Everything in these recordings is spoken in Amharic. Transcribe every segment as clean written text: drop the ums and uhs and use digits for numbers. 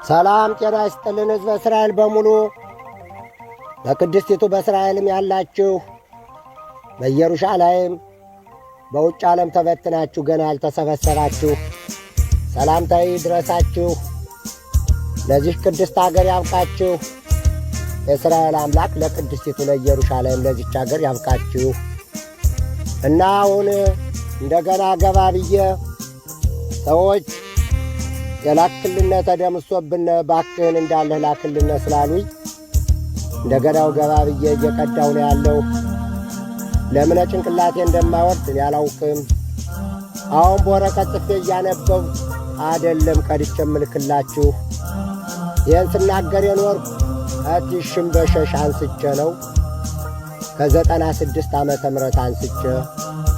ሰላም ጤና ይስጥልን ሕዝበ እስራኤል በሙሉ በቅድስቲቱ በእስራኤልም ያላችሁ በኢየሩሳሌም በውጭ ዓለም ተበትናችሁ ገና ያልተሰበሰባችሁ ሰላምታዬ ይድረሳችሁ። ለዚህ ቅድስት አገር ያብቃችሁ። የእስራኤል አምላክ ለቅድስቲቱ ለኢየሩሳሌም ለዚች አገር ያብቃችሁ እና አሁን እንደገና ገባ ብዬ ሰዎች የላክልነ ተደምሶብነ ባክህን እንዳለህ ላክልነ ስላሉኝ እንደገናው ገባ ብዬ እየቀዳው ነው ያለው። ለምን ጭንቅላቴ እንደማይወርድ ያላውቅም። አሁን በወረቀት ጽፌ እያነበው አይደለም ቀድቼ ምልክላችሁ። ይህን ስናገር የኖርኩ ከቲሽም በሸሽ አንስቼ ነው። ከ96 ዓመተ ምህረት አንስቼ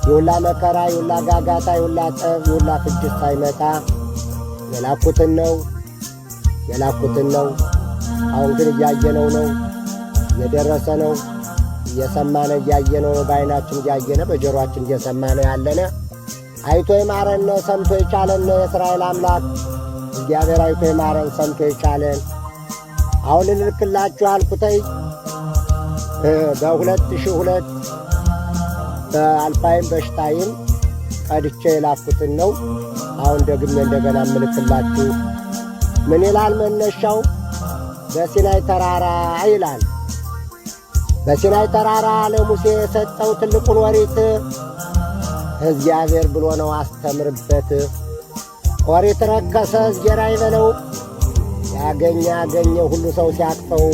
የሁላ መከራ የሁላ ጋጋታ የሁላ ጠብ የሁላ ፍጅት ሳይመጣ የላኩትን ነው። አሁን ግን እያየነው ነው፣ እየደረሰ ነው፣ እየሰማነ እያየነው ነው። በዓይናችን እያየነ በጆሮአችን እየሰማነ ያለነ አይቶ ይማረን ሰምቶ ይቻለን የእስራኤል አምላክ እግዚአብሔር አይቶ ይማረን ሰምቶ ይቻለን። አሁን ልልክላችሁ አልኩተይ በ2002 በአልፋይም በሽታይም ቀድቼ የላኩትን ነው። አሁን ደግሜ እንደገና ምልክላችሁ። ምን ይላል መነሻው? በሲናይ ተራራ ይላል። በሲናይ ተራራ ለሙሴ የሰጠው ትልቁን ወሪት እግዚአብሔር ብሎ ነው አስተምርበት። ወሪት ረከሰ እዝጌራ ይበለው ያገኘ ሁሉ ሰው ሲያቅፈው።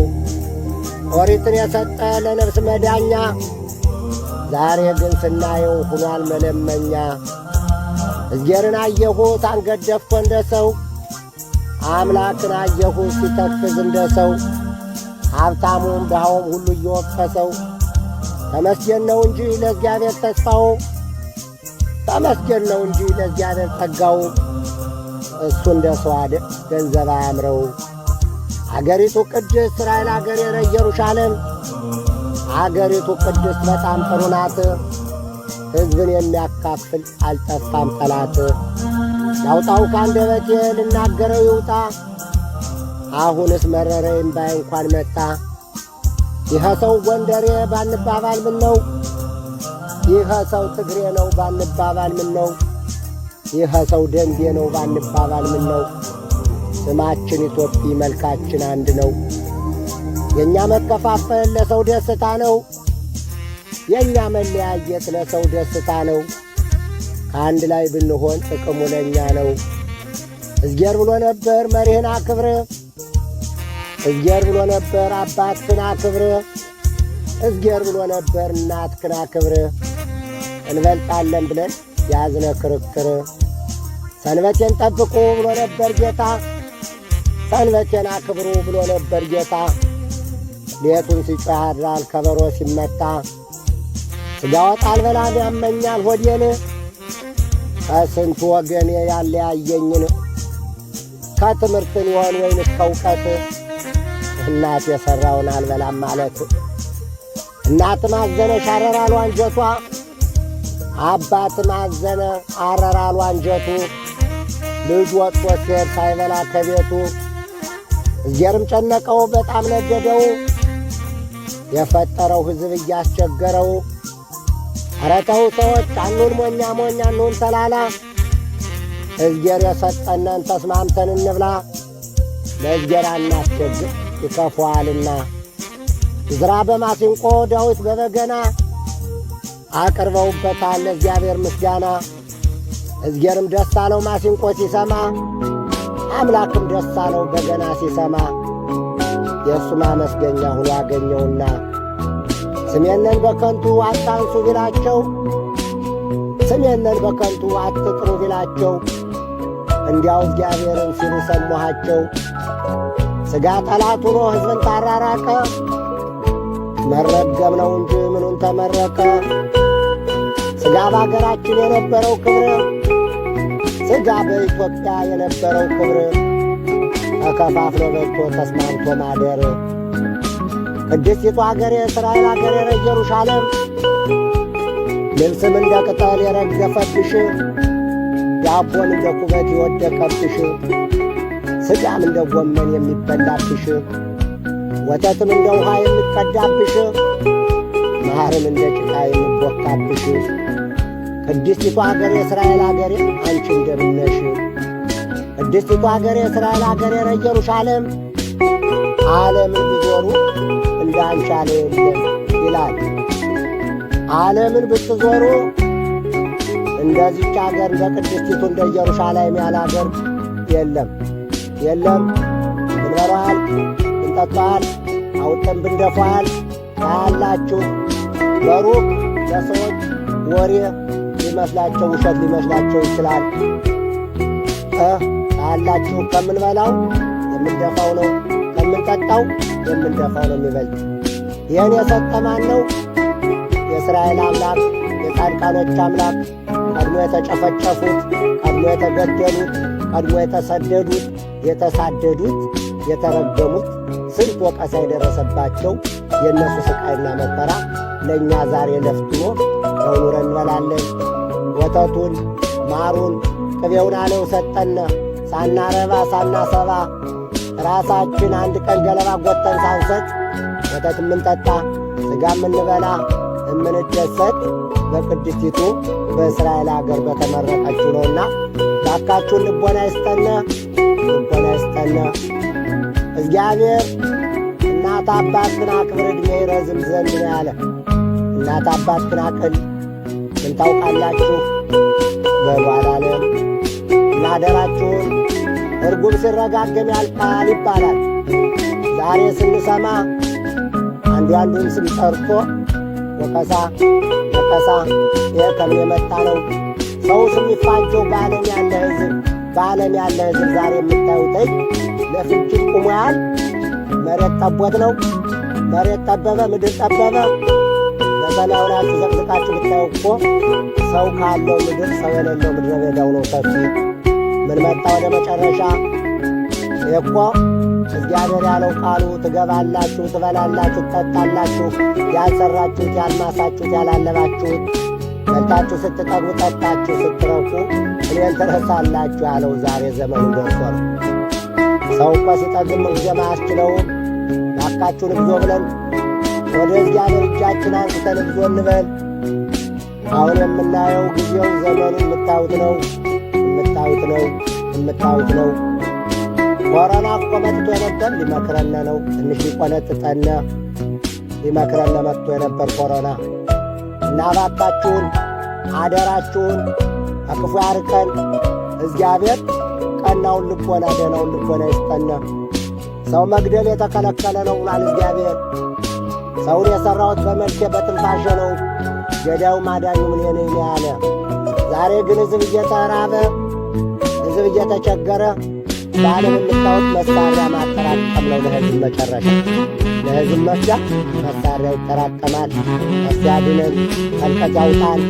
ወሪትን የሰጠ ለነፍስ መዳኛ ዛሬ ግን ስናየው ሁኗል መለመኛ። እዝጌርን አየሁት አንገት ደፍቶ እንደ ሰው፣ አምላክን አየሁት ሲተክዝ እንደ ሰው፣ ሀብታሙም ድሃውም ሁሉ እየወቀሰው። ተመስገን ነው እንጂ ለእግዚአብሔር ተስፋው፣ ተመስገን ነው እንጂ ለእግዚአብሔር ጸጋው። እሱ እንደ ሰው ገንዘብ አያምረው። አገሪቱ ቅድስት እስራኤል አገር ኢየሩሳሌም አገሪቱ ቅድስት በጣም ጥሩ ናት። ሕዝብን የሚያካፍል አልጠፋም ጠላት። ያውጣው ከአንደበቴ ልናገረው ይውጣ። አሁንስ መረረኝ እምባዬ እንኳን መጣ። ይኸ ሰው ጎንደሬ ባንባባል ምን ነው? ይኸ ሰው ትግሬ ነው ባንባባል ምን ነው? ይኸ ሰው ደንቤ ነው ባንባባል ምን ነው? ስማችን ኢትዮጵ መልካችን አንድ ነው። የእኛ መከፋፈል ለሰው ደስታ ነው። የእኛ መለያየት ለሰው ደስታ ነው። ከአንድ ላይ ብንሆን ጥቅሙ ለእኛ ነው። እዝጌር ብሎ ነበር መሪህን አክብር፣ እዝጌር ብሎ ነበር አባትህን አክብር፣ እዝጌር ብሎ ነበር እናትህን አክብር። እንበልጣለን ብለን ያዝነ ክርክር። ሰንበቴን ጠብቁ ብሎ ነበር ጌታ፣ ሰንበቴን አክብሩ ብሎ ነበር ጌታ። ሌቱን ሲጮህ ያድራል ከበሮ ሲመታ። ሥጋ ወጥ አልበላም ያመኛል ሆዴን፣ ከስንቱ ወገኔ ያለያየኝን። ከትምህርትን ይሆን ወይንስ ከእውቀት? እናት የሠራውን አልበላም ማለት። እናት ማዘነ ሻረራሉ አንጀቷ፣ አባት ማዘነ አረራሉ አንጀቱ። ልጅ ወጥቶ ሲሄድ ሳይበላ ከቤቱ። እዝጌርም ጨነቀው በጣም ነደደው፣ የፈጠረው ሕዝብ እያስቸገረው። ኧረ ተው ሰዎች አንሁን ሞኛ አንሁን ተላላ። እዝጌር የሰጠነን ተስማምተን እንብላ። ለእዝጌር አናስቸግር ይከፋዋልና። ዕዝራ በማሲንቆ ዳዊት በበገና አቅርበውበታል ለእግዚአብሔር ምስጋና። እዝጌርም ደስ አለው ማሲንቆ ሲሰማ፣ አምላክም ደስ አለው በገና ሲሰማ። የእሱ ማመስገኛ ሁሉ አገኘውና ስሜነን በከንቱ አታንሱ ቢላቸው፣ ስሜነን በከንቱ አትጥሩ ቢላቸው፣ እንዲያው እግዚአብሔርን ሲሉ ሰማኋቸው። ሥጋ ጠላት ሆኖ ሕዝብን ታራራቀ፣ መረገም ነው እንጂ ምኑን ተመረቀ። ሥጋ በአገራችን የነበረው ክብር፣ ሥጋ በኢትዮጵያ የነበረው ክብር፣ ተከፋፍሎ በልቶ ተስማምቶ ማደር። ቅድስቲቱ አገር የእስራኤል አገር ኢየሩሳሌም ልብስም እንደ ቅጠል የረገፈብሽ፣ ዳቦን እንደ ኩበት የወደቀብሽ፣ ሥጋም እንደ ጎመን የሚበላብሽ፣ ወተትም እንደ ውሃ የሚቀዳብሽ፣ ማርም እንደ ጭቃ የሚቦካብሽ ቅድስቲቱ አገሬ እስራኤል አገሬ አንቺ እንደምን ነሽ? ቅድስቲቱ አገሬ እስራኤል አገሬ ኢየሩሳሌም ዓለምን ቢዞሩ እንደ አንቺ ያለ የለም ይላል። ዓለምን ብትዞሩ እንደዚች አገር እንደ ቅድስቲቱ እንደ ኢየሩሳሌም ያለ አገር የለም የለም። ብንበላዋል፣ ብንጠጣዋል፣ አውጥተን ብንደፋዋል ታያላችሁ። በሩቅ ለሰዎች ወሬ ሊመስላቸው ውሸት ሊመስላቸው ይችላል። ታያላችሁ። ከምንበላው የምንደፋው ነው፣ ከምንጠጣው የምንደፋው ነው የሚበልጥ። ይህን የሰጠ ማን ነው? የእስራኤል አምላክ፣ የጻድቃኖች አምላክ፣ ቀድሞ የተጨፈጨፉት፣ ቀድሞ የተገደሉት፣ ቀድሞ የተሰደዱት፣ የተሳደዱት፣ የተረገሙት፣ ስንት ወቀሳ የደረሰባቸው የእነሱ ስቃይና መከራ ለእኛ ዛሬ ለፍትኖ በኑረን እንበላለን። ወተቱን፣ ማሩን፣ ቅቤውን አለው ሰጠነ። ሳናረባ ሳናሰባ ራሳችን አንድ ቀን ገለባ ጐተን ሳንሰጥ ወተት የምንጠጣ ሥጋ የምንበላ የምንደሰት በቅድስቲቱ በእስራኤል አገር በተመረቀችው ነውና ባካችሁን ልቦና ይስጠነ፣ ልቦና ይስጠነ። እግዚአብሔር እናት አባትህን አክብር ዕድሜ ይረዝም ዘንድ ነው ያለ። እናት አባትህን አቅል ምን ታውቃላችሁ በሉ አላለም። እናደራችሁን እርጉም ሲረጋገም ያልቃል ይባላል። ዛሬ ስንሰማ አንዱ አንዱን ስም ጠርቶ ወቀሳ ወቀሳ፣ ይህ ከምን የመጣ ነው? ሰው ስም ይፋጀው በዓለም ያለ ሕዝብ በዓለም ያለ ሕዝብ ዛሬ የምታዩት ለፍጅት ቁሟል። መሬት ጠቦት ነው። መሬት ጠበበ፣ ምድር ጠበበ። በሰማዩ ናችሁ ዘቅዝቃችሁ ብታዩ እኮ ሰው ካለው ምድር ሰው የሌለው ምድረ በዳው ነው ሰፊ። ምን መጣ ወደ መጨረሻ? እኮ እግዚአብሔር ያለው ቃሉ ትገባላችሁ፣ ትበላላችሁ፣ ትጠጣላችሁ፣ ያልሰራችሁት፣ ያልማሳችሁት፣ ያላለባችሁት በልታችሁ ስትጠግቡ፣ ጠጣችሁ ስትረኩ እኔን ትረሳላችሁ ያለው ዛሬ ዘመኑ ደርሶ ነው። ሰው እኮ ሲጠግብ መግዘም አያስችለውም። ባካችሁን እግዚኦ ብለን ወደ እግዚአብሔር እጃችን አንስተን እግዚኦ እንበል። አሁን የምናየው ጊዜው ዘመኑ የምታዩት ነው፣ የምታዩት ነው፣ የምታዩት ነው። ኮሮና እኮ መጥቶ የነበር ሊመክረነ ነው። ትንሽ ሊቆነጥጠነ ሊመክረነ መጥቶ የነበር ኮሮና እና ባካችሁን አደራችሁን ከክፉ ያርቀን እግዚአብሔር። ቀናውን ልቦና ደህናውን ልቦና ይስጠነ። ሰው መግደል የተከለከለ ነው ብሏል እግዚአብሔር። ሰውን የሠራሁት በመልኬ በትንፋሼ ነው፣ ገዳዩ ማዳኙ እኔ ነኝ ያለ። ዛሬ ግን ሕዝብ እየተራበ ሕዝብ እየተቸገረ በዓለም የምታዩት መሳሪያ ማጠራቀም ነው። ለሕዝብ መጨረሻ ለሕዝብ መፍጃ መሳሪያ ይጠራቀማል። ያድነን፣ ከንቀት ያውጣን።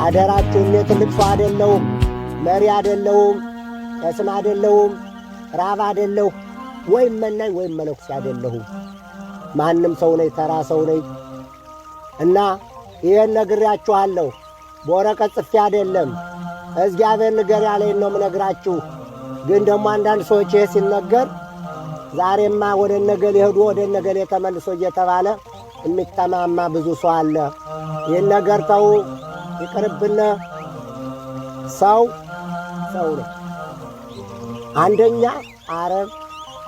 አደራችሁን። እኔ ትልቅ ሰው አይደለሁም፣ መሪ አይደለሁም፣ ቀስም አይደለሁም፣ ራብ አይደለሁ፣ ወይም መናኝ ወይም መነኩሴ አይደለሁም። ማንም ሰው ነኝ፣ ተራ ሰው ነኝ እና ይህን ነግሬያችኋለሁ። በወረቀት ጽፌ አይደለም፣ እግዚአብሔር ንገር ያለኝ ነው የምነግራችሁ። ግን ደግሞ አንዳንድ ሰዎች ይሄ ሲነገር ዛሬማ ወደ ነገሌ ሄዶ ወደ ነገሌ ተመልሶ እየተባለ የሚተማማ ብዙ ሰው አለ። ይህን ነገር ተው፣ ይቅርብነ። ሰው ሰው ነው። አንደኛ አረብ፣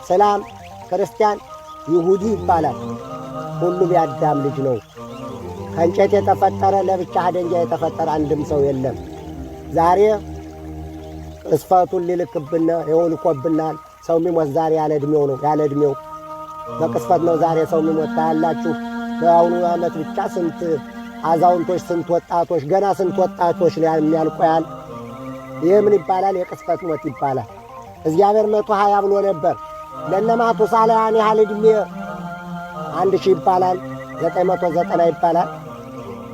ሰላም፣ ክርስቲያን፣ ይሁዲ ይባላል። ሁሉም የአዳም ልጅ ነው። ከእንጨት የተፈጠረ ለብቻ ደንጃ የተፈጠረ አንድም ሰው የለም። ዛሬ ቅስፈቱን ሊልክብነ ይልኮብናል። ሰው የሚሞት ዛሬ ያለ ዕድሜው ነው፣ ያለ ዕድሜው በቅስፈት ነው ዛሬ ሰው የሚሞት ታያላችሁ። በአሁኑ ዓመት ብቻ ስንት አዛውንቶች፣ ስንት ወጣቶች፣ ገና ስንት ወጣቶች የሚያልቆያል። ይህ ምን ይባላል? የቅስፈት ሞት ይባላል። እግዚአብሔር 120 ብሎ ነበር። ለነማቱ ሳላያን ያህል ዕድሜ 1000 ይባላል፣ 990 ይባላል።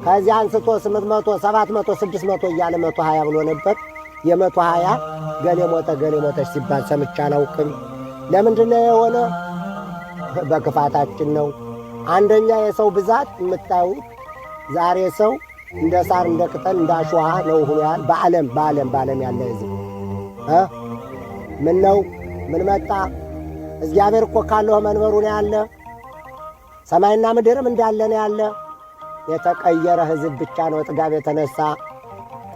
ከዚያ አንስቶ 800፣ 700፣ 600 እያለ 120 ብሎ ነበር። የ120 ገሌ ሞተ ገሌ ሞተች ሲባል ሰምቼ አላውቅም። ለምንድነው የሆነ? በክፋታችን ነው። አንደኛ የሰው ብዛት የምታዩት ዛሬ ሰው እንደ ሳር እንደ ቅጠል እንደ አሸዋ ነው ሆኗል። በዓለም ያለ ሕዝብ ምን ነው ምን መጣ? እግዚአብሔር እኮ ካለው መንበሩ ነው ያለ። ሰማይና ምድርም እንዳለ ነው ያለ። የተቀየረ ሕዝብ ብቻ ነው ጥጋብ የተነሳ።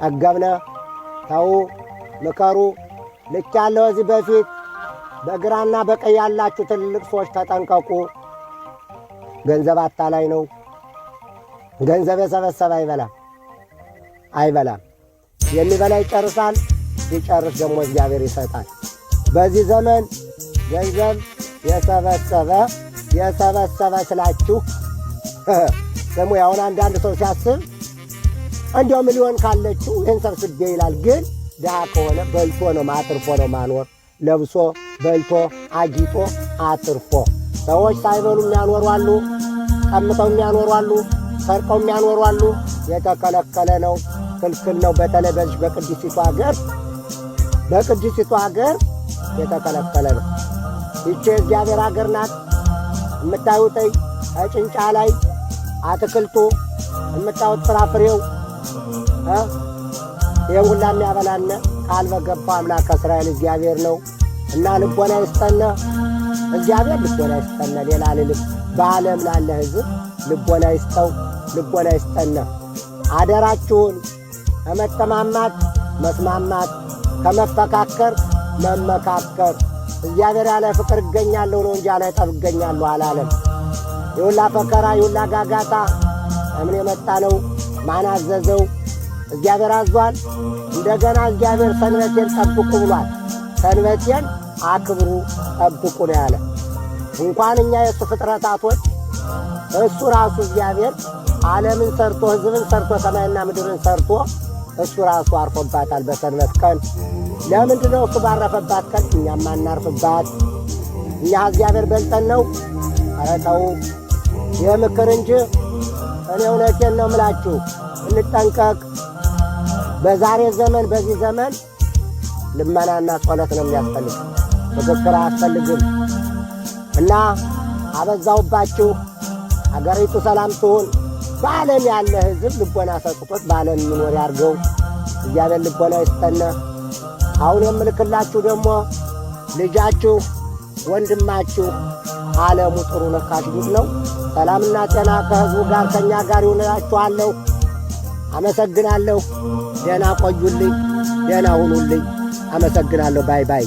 ጠገብነ ተው ምከሩ። ልክ ያለው እዚህ በፊት በግራና በቀኝ ያላችሁ ትልልቅ ሰዎች ተጠንቀቁ። ገንዘብ አታላይ ነው። ገንዘብ የሰበሰበ አይበላም። የሚበላ ይጨርሳል። ሲጨርስ ደግሞ እግዚአብሔር ይሰጣል። በዚህ ዘመን ገንዘብ የሰበሰበ ስላችሁ ደግሞ ያሁን አንዳንድ ሰው ሲያስብ እንዲያው ሚሊዮን ካለችው ይህን ሰብስቤ ይላል። ግን ድሃ ከሆነ በልቶ ነው አትርፎ ነው ማኖር። ለብሶ በልቶ አጊጦ አትርፎ። ሰዎች ሳይበሉ የሚያኖሩ አሉ፣ ቀምተው የሚያኖሩ አሉ፣ ሰርቀው የሚያኖሩ አሉ። የተከለከለ ነው፣ ክልክል ነው። በተለይ በዚህ በቅድስቲቱ ሀገር የተከለከለ ነው። ይቺ የእግዚአብሔር ሀገር ናት። የምታዩት ጭንጫ ላይ አትክልቱ የምታዩት ፍራፍሬው ይህን ሁላ የሚያበላነ ቃል በገባው አምላከ እስራኤል እግዚአብሔር ነው እና ልቦና ይስጠነ እግዚአብሔር፣ ልቦና ይስጠነ። ሌላ ልልም በዓለም ላለ ሕዝብ ልቦና ይስጠው፣ ልቦና ይስጠነ። አደራችሁን ከመተማማት መስማማት፣ ከመፈካከር መመካከር። እግዚአብሔር ያለ ፍቅር እገኛለሁ ነው እንጂ ያለ ጠብ እገኛለሁ አላለም። የሁላ ፈከራ የሁላ ጋጋታ እምን የመጣ ነው? ማን አዘዘው? እግዚአብሔር አዟል። እንደገና እግዚአብሔር ሰንበቴን ጠብቁ ብሏል። ሰንበቴን አክብሩ ጠብቁ ነው ያለ። እንኳን እኛ የእሱ ፍጥረታቶች እሱ ራሱ እግዚአብሔር ዓለምን ሰርቶ ሕዝብን ሰርቶ ሰማይና ምድርን ሰርቶ እሱ ራሱ አርፎባታል በሰንበት ቀን። ለምንድን ነው እሱ ባረፈባት ቀን እኛም ማናርፍባት? እኛ እግዚአብሔር በልጠን ነው? ኧረ ተው። ይህ ምክር እንጂ እኔ እውነቴን ነው ምላችሁ፣ እንጠንቀቅ። በዛሬ ዘመን በዚህ ዘመን ልመናና ጸሎት ነው የሚያስፈልግ፣ ምክክር አያስፈልግም። እና አበዛውባችሁ። አገሪቱ ሰላም ትሁን። በዓለም ያለ ሕዝብ ልቦና ሰጥቶት በዓለም የሚኖር ያርገው። እግዚአብሔር ልቦና ይስጠነ። አሁን የምልክላችሁ ደግሞ ልጃችሁ ወንድማችሁ ዓለሙ ጥሩ ነካሽ ጉድ ነው። ሰላምና ጤና ከሕዝቡ ጋር ከእኛ ጋር ይሁንላችኋለሁ። አመሰግናለሁ። ደህና ቆዩልኝ፣ ደህና ሁኑልኝ። አመሰግናለሁ። ባይ ባይ።